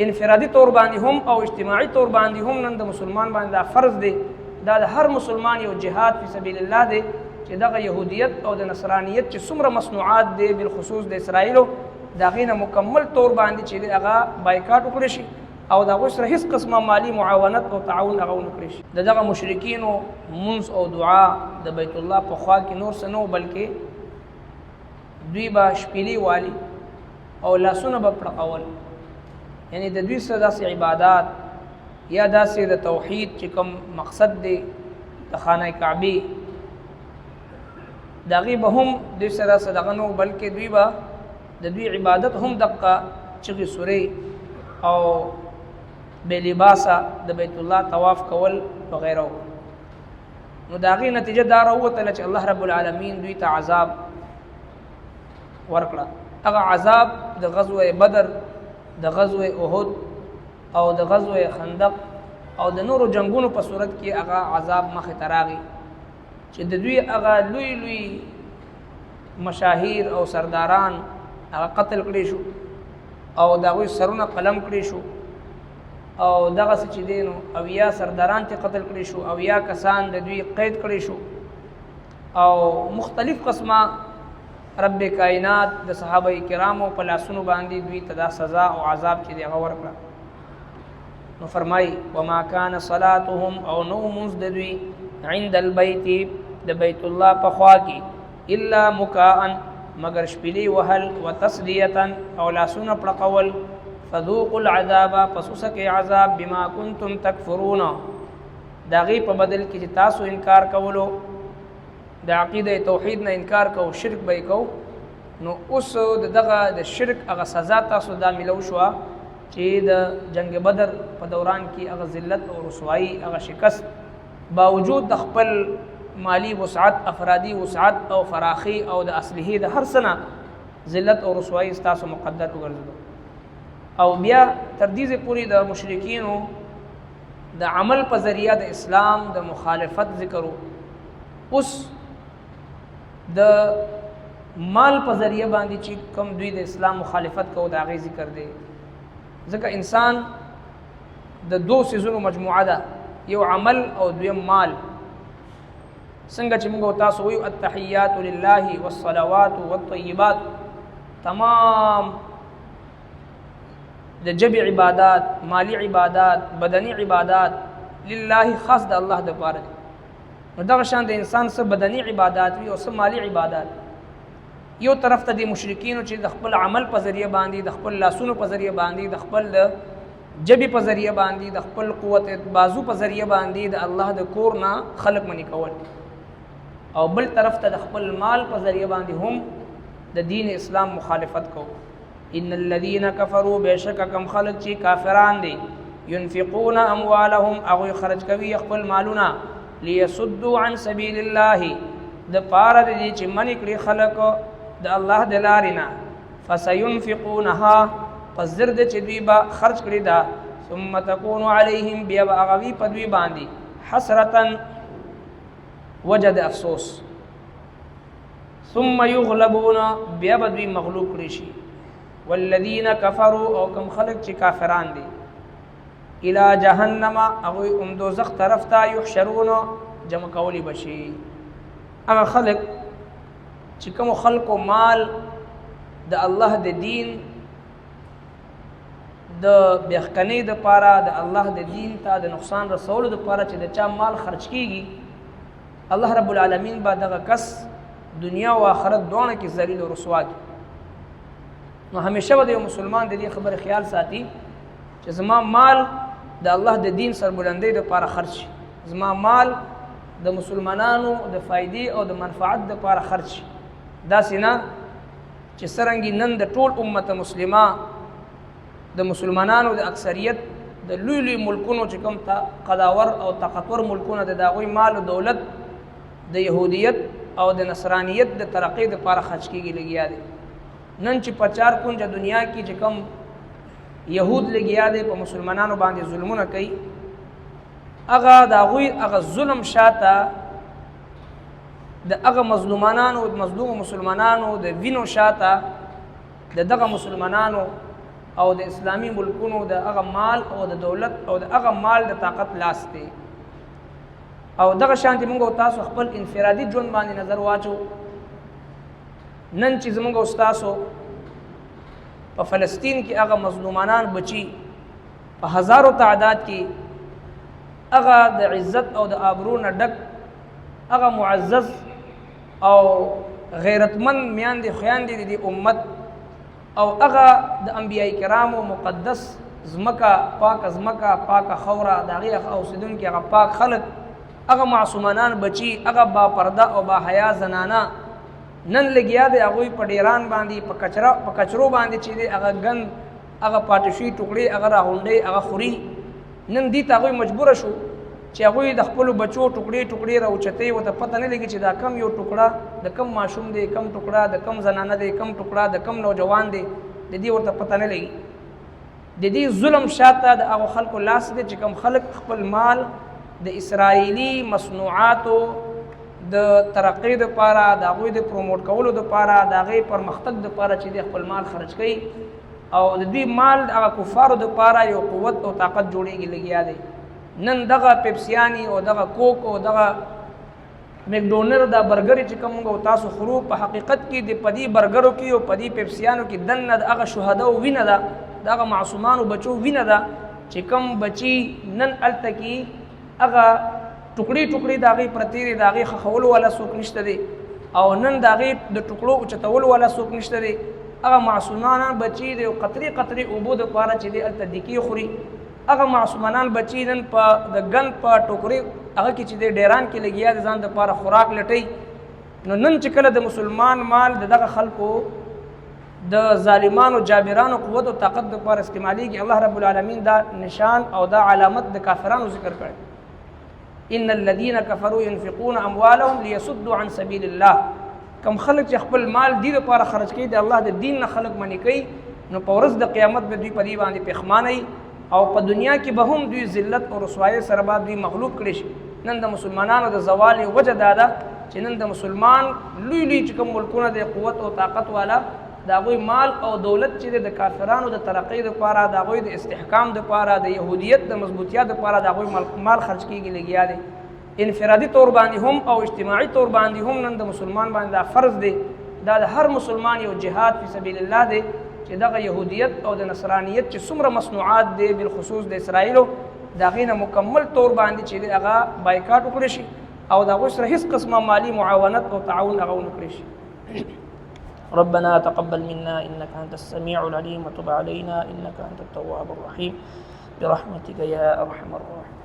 انفرادي طور باندې هم او اجتماعي طور باندې هم نن د مسلمان باندې دا فرض دی، دا د هر مسلمان یو جهاد فی سبیل الله دی چې دغه یهودیت او د نصرانیت چې څومره مصنوعات دی بالخصوص د اسرائیلو د هغې نه مکمل طور باندې چې دی هغه بایکاټ وکړی شي او د هغوی سره هېڅ قسمه مالي معاونت او تعاون هغه ونه کړی شي. د دغه مشرکینو منځ او دعا د بیت الله په خوا کې نور څه نه و، بلکې دوی به شپیلې والي او لاسونه به پړقول، یعنی د دوی سره داسې عبادات یا داسې د توحید چې کوم مقصد دی د خانه کعبې د هغې به هم دوی سره څه دغه نه و، بلکې دوی به د دوی عبادت هم دقه چغې سورې او بې لباسه د بیت الله طواف کول وغیره. نو د هغې نتیجه دا راووتله چې الله رب العالمین دوی ته عذاب ورکړه. هغه عذاب د غزوه بدر، د غزوه احد او د غزوه خندق او د نورو جنگونو په صورت کې هغه عذاب مخې ته راغی چې د دوی هغه لوی لوی مشاهیر او سرداران هغه قتل کړي شو او د هغوی سرونه قلم کړي شو او دغسې چې دی نو اویا سرداران ته قتل کړي شو، اویا کسان د دوی قید کړي شو او مختلف قسمه رب کائنات د صحابه کرامو په لاسونو باندې دوی ته دا سزا او عذاب چې دی هغه ورکړه. نو فرمایي وما کان صلاتهم او نو مونځ د دوی عند البیت د بیت الله په خوا کې الا مکاء مگر شپیلې وهل وتصدیه او لاسونه پړقول فذوقوا العذاب پس وسکې عذاب بما کنتم تکفرون د هغې په بدل کې چې تاسو انکار کولو د عقیده توحید نه انکار کو، شرک به یې کو، نو اوس دغه د شرک هغه سزا تاسو دا میلو شوه چې د جنگ بدر په دوران کې هغه ذلت او رسوایی هغه شکست باوجود د خپل مالی وسعت، افرادی وسعت او فراخی او د اصلحې د هر څه نه ذلت او رسوایی ستاسو مقدر وګرځېدو. او بیا تر دې پورې د مشرکینو د عمل په ذریعه د اسلام د مخالفت ذکرو، اوس د مال په ذریعه باندې چې کوم دوی د اسلام مخالفت کوو د هغې ذکر دی. ځکه انسان د دو څیزونو مجموعه ده، یو عمل او دویم مال. څنګه چې موږ تاسو وایو التحیات لله والصلوات والطیبات، تمام د جبی عبادات، مالی عبادات، بدنی عبادات لله خاص د الله د پاره دي. نو دغه شان د انسان څه بدنی عبادات وي او څه مالی عبادات. یو طرف ته د مشرکینو چې د خپل عمل په ذریعه باندې، د خپل لاسونو په ذریعه باندې، د خپل جبی په ذریعه باندې، د خپل قوت بازو په ذریعه باندې د الله د کور نه خلق منی کول، او بل طرف ته د خپل مال په ذریعه باندې هم د دین اسلام مخالفت کو. ان الذين كفروا بشک کم خلق چې کافران دي ينفقون اموالهم او خرج کوي خپل مالونه ليصدوا عن سبيل الله د پاره دي چې منی کړي خلق د الله د لارې نه، فسينفقونها پس زرد چې دوی به خرج کړي دا، ثم تكون عليهم بیا به هغوی په دوی باندې حسرتا وجد افسوس، ثم يغلبون بیا به دوی مغلوب کړي شي. والذین کفروا او کم خلق چې کافران دي الى جهنم هغوی دوزخ طرف ته یحشرون جمع کولی بشي. هغه خلق چې کوم خلقو مال د الله د دین د بیخکنۍ د پاره د الله د دین ته د نقصان رسولو د پاره چې د چا مال خرج کیږي، الله رب العالمین به دغه کس دنیا او آخرت دواړه کې ذلیل او رسوا کړي. نو همیشه به د یو مسلمان د دې خبرې خیال ساتي چې زما مال د الله د دین سربلندۍ دپاره خرج شي، زما مال د مسلمانانو د فایدې او د منفعت دپاره خرج شي. داسې نه چې څرنګې نن د ټول امت مسلمه د مسلمانانو د اکثریت د لوی لوی ملکونو چې کوم قداور او طاقتور ملکونه د هغوی مال او دولت د یهودیت او د نصرانیت د ترقۍ دپاره خرج کېږي لګیا دی. نن چې په چار کونجه دنیا کې چې کوم یهود لګیا دی په مسلمانانو باندې ظلمونه کوي، هغه د هغوی هغه ظلم شاته د هغه مظلومو مسلمانانو د وینو شاته د دغه مسلمانانو او د اسلامی ملکونو د هغه مال او د دولت او د هغه مال د طاقت لاس دی او دغه شانتي موږ تاسو خپل انفرادي ژوند باندې نظر واچو نن چې زموږ استادو په فلسطین کې هغه مظلومانان بچي په هزارو تعداد کې هغه د عزت او د آبرو نه ډک هغه معزز او غیرتمند میاندې خویندې د امت او هغه د انبیای کرامو مقدس زمکه پاک خوره د هغې اوسېدونکي هغه پاک خلک هغه معصومانان بچي هغه با پرده او با حیا زنانه نن لګیا دی هغوی په ډیران باندې په کچرو باندې چې دی هغه ګند هغه پاټشي ټوکړې هغه راغونډۍ هغه خوري نن دې ته هغوی مجبوره شو چې هغوی د خپلو بچو ټوکړې راوچتوي ورته پته نه لګي چې دا کم یو ټوکړه د کم ماشوم دی کم ټوکړه د کم زنانه دی کم ټوکړه د کم نوجوان دی د دې ورته پته نه لګي د دې ظلم شاته د هغو خلکو لاس دی چې کم خلک خپل مال د اسرائیلي مصنوعاتو د ترقۍ دپاره د هغوی د پروموټ کولو دپاره د هغې پرمختګ دپاره چې دی خپل مال خرج کوي او د دوی مال د هغه کفارو دپاره یو قوت او طاقت جوړېږي لګیا دی نن دغه پیپسیانی او دغه کوک او دغه میکډونر دا برګر چې کوم موږ تاسو خورو په حقیقت کې د پدی برګرو کې او پدی پیپسیانو کې دنه دغه شهدا او وینه ده دغه معصومانو بچو وینه ده چې کوم بچي نن الته کې هغه ټوکړي داغي پرتیری داغي خخول ولا سوق نشته دي او نن داغي د ټوکړو چتول ولا سوق نشته دي هغه معصومان بچي د قطري اوبو د پاره چې دی الته دکی خوري هغه معصومان بچي نن په د ګن په ټوکري هغه کې چې د ډیران کې لګیا د ځان د پاره خوراک لټي نو نن چې کله د مسلمان مال دغه خلکو د ظالمانو جابرانو قوت او طاقت د پاره استعماليږي الله رب العالمین دا نشان او دا علامت د کافرانو ذکر کړي ان الذين كفروا ينفقون اموالهم ليصدوا عن سبيل الله کم خلک چې خپل مال دې لپاره خرج کوي د الله د دین نه خلک منې کوي نو په ورځ د قیامت به دوی په دې باندې پښمانه او په دنیا کې به هم دوی ذلت او رسوایی سره به دوی مغلوب کړي شي نن د مسلمانانو د زوال وجه دا ده چې نن د مسلمان لوی چې کوم ملکونه د قوت او طاقت والا د هغوی مال او دولت چې د کافرانو د ترقۍ دپاره د هغوی د استحکام دپاره د یهودیت د مضبوطیا دپاره د هغوی مال خرج کېږي لګیا دی انفرادي طور باندې هم او اجتماعي طور باندې هم نن د مسلمان باندې دا فرض دی دا د هر مسلمان یو جهاد فی سبیل الله دی چې دغه یهودیت او د نصرانیت چې څومره مصنوعات دی بالخصوص د اسرائیلو د هغې نه مکمل طور باندې چې دی هغه بایکاټ وکړی شي او د هغوی سره هېڅ قسمه مالي معاونت او تعاون هغه ونه کړی شي ربنا تقبل منا إنك أنت السميع العليم وتب علينا إنك أنت التواب الرحيم برحمتك يا أرحم الراحمين